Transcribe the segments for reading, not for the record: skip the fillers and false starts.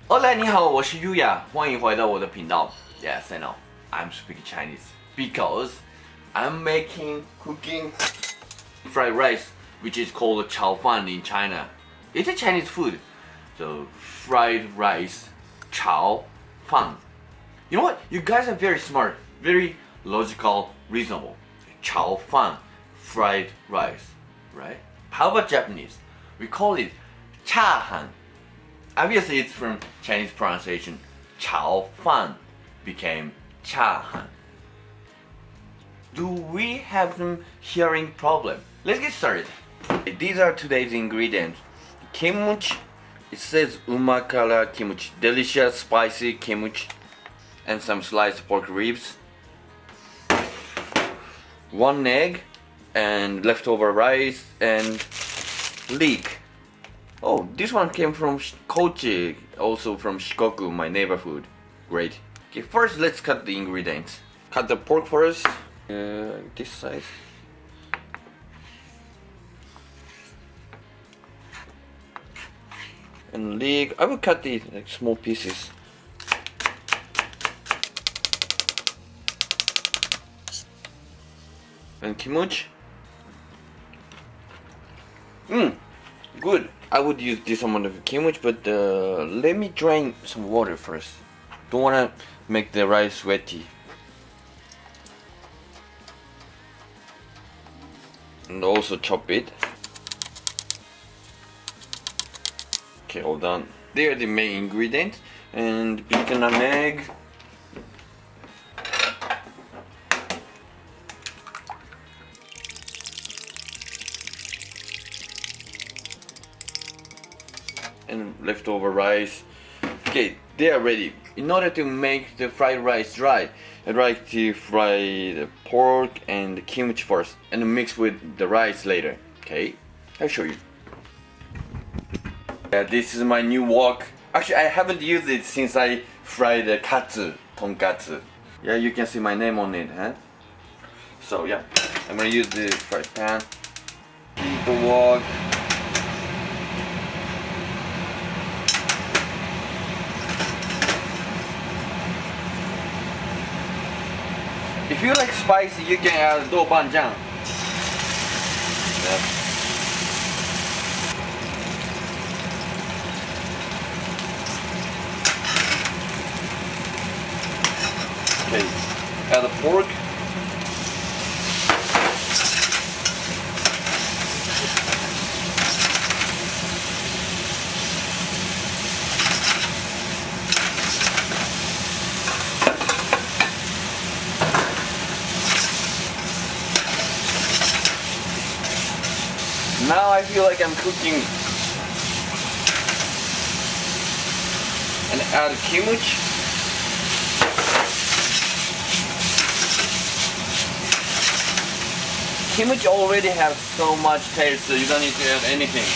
Hola，你好，我是 Yuya，欢迎回到我的频道。Yes, I know, I'm speaking Chinese because I'm cooking fried rice, which is called 炒饭 in China. It's a Chinese food, so fried rice, 炒饭. You know what? You guys are very smart, very logical, reasonable. 炒饭, fried rice, right? How about Japanese? We call it 炒饭. Obviously, it's from Chinese pronunciation. 炒饭 became 炒饭. Do we have some hearing problem? Let's get started. These are today's ingredients. Kimchi. It says umakara kimchi. Delicious, spicy kimchi. And some sliced pork ribs. 1 egg. And leftover rice. And leek. Oh, this one came from Kochi, also from Shikoku, my neighborhood. Great. Okay, first let's cut the ingredients. Cut the pork first. This size. And leek, I will cut these like small pieces. And kimchi. Good. I would use this amount of kimchi, but let me drain some water first. Don't wanna make the rice sweaty. And also chop it. Okay, all done. They are the main ingredients. And beaten an egg. And leftover rice. Okay, they are ready. In order to make the fried rice dry, I'd like to fry the pork and the kimchi first and mix with the rice later. Okay, I'll show you. This is my new wok. Actually, I haven't used it since I fried the Tonkatsu. Yeah, you can see my name on it, huh? So yeah, I'm gonna use the fried pan. Heat the wok. If you like spicy, you can add doubanjiang. Yeah. Okay, add the pork. Now I feel like I'm cooking. And add kimchi. Kimchi already has so much taste, so you don't need to add anything.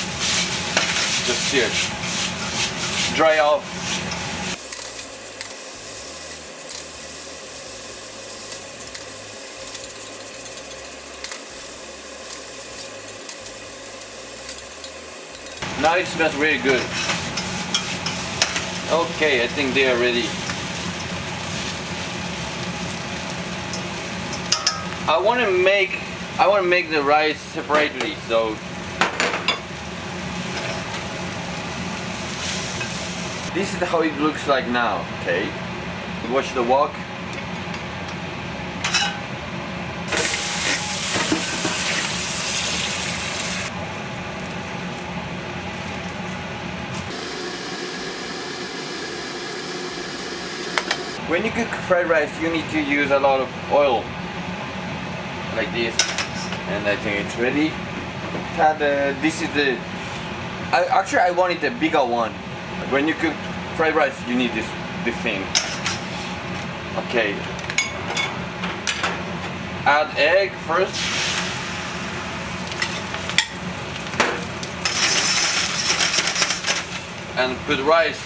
Just sear. Dry off. Now it smells really good. Okay, I think they are ready. I want to make the rice separately, so this is how it looks like now. Okay, wash the wok. When you cook fried rice, you need to use a lot of oil, like this. And I think it's ready. This is the. Actually, I wanted a bigger one. When you cook fried rice, you need this thing. Okay. Add egg first. And put rice.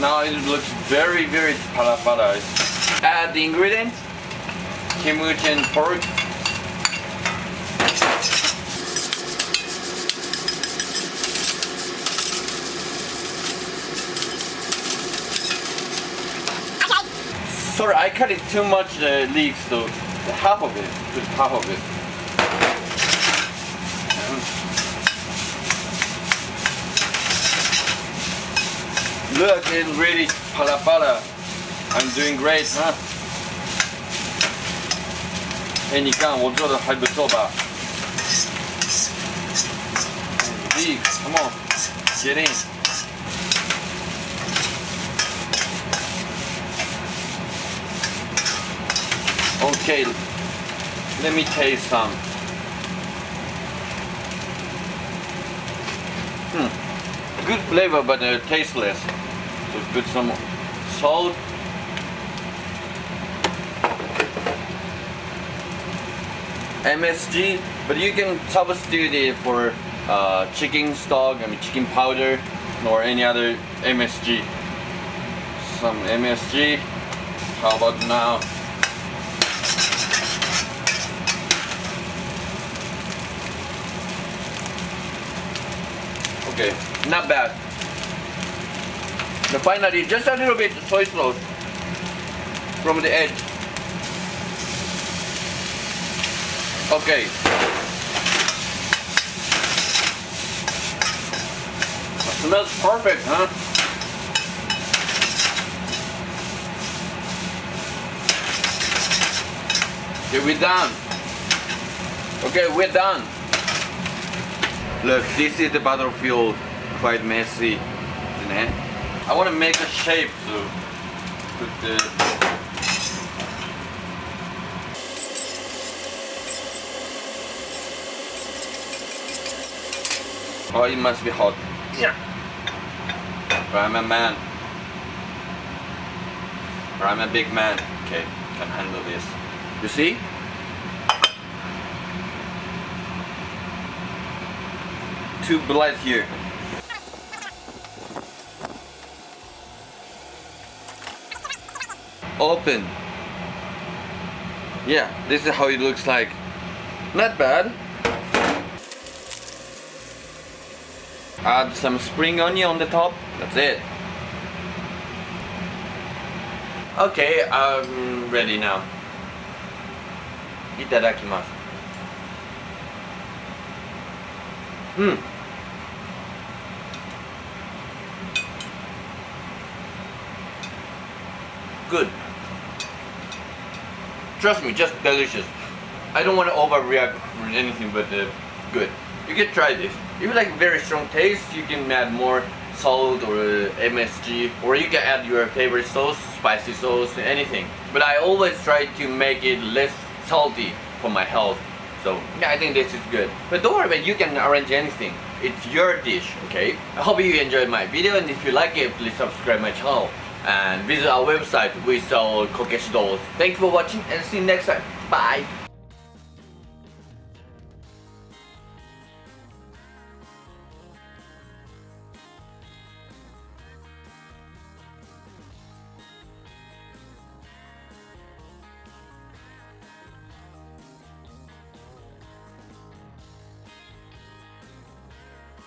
Now it looks very para. Add the ingredients. Kimchi and pork. Sorry, I cut it too much leeks, so half of it, just half of it. Look, it's really para. I'm doing great, huh? 哎，你看我做的还不错吧 ？Leek, come on, get in. Okay, let me taste some. Good flavor, but tasteless. So put some salt. MSG, but you can substitute it for chicken stock, chicken powder, or any other MSG. Some MSG. How about now? Okay, not bad. But finally, just a little bit soy sauce from the edge. Okay. Smells perfect, huh? Okay, we're done. Okay, we're done. Look, this is the battlefield. Quite messy, isn't it? I want to make a shape, so put the. Oh, it must be hot. Yeah. But I'm a man. Or I'm a big man. Okay, can handle this. You see? Two blood here. Open. Yeah, this is how it looks like. Not bad. Add some spring onion on the top. That's it. Okay, I'm ready now. Itadakimasu. Good. Trust me, just delicious. I don't want to overreact or anything, but good. You can try this. If you like very strong taste, you can add more salt or MSG, or you can add your favorite sauce, spicy sauce, anything. But I always try to make it less salty for my health. So yeah, I think this is good. But don't worry, man, you can arrange anything. It's your dish, okay? I hope you enjoyed my video, and if you like it, please subscribe my channel and visit our website. We sell kokeshi dolls. Thank you for watching, and see you next time. Bye.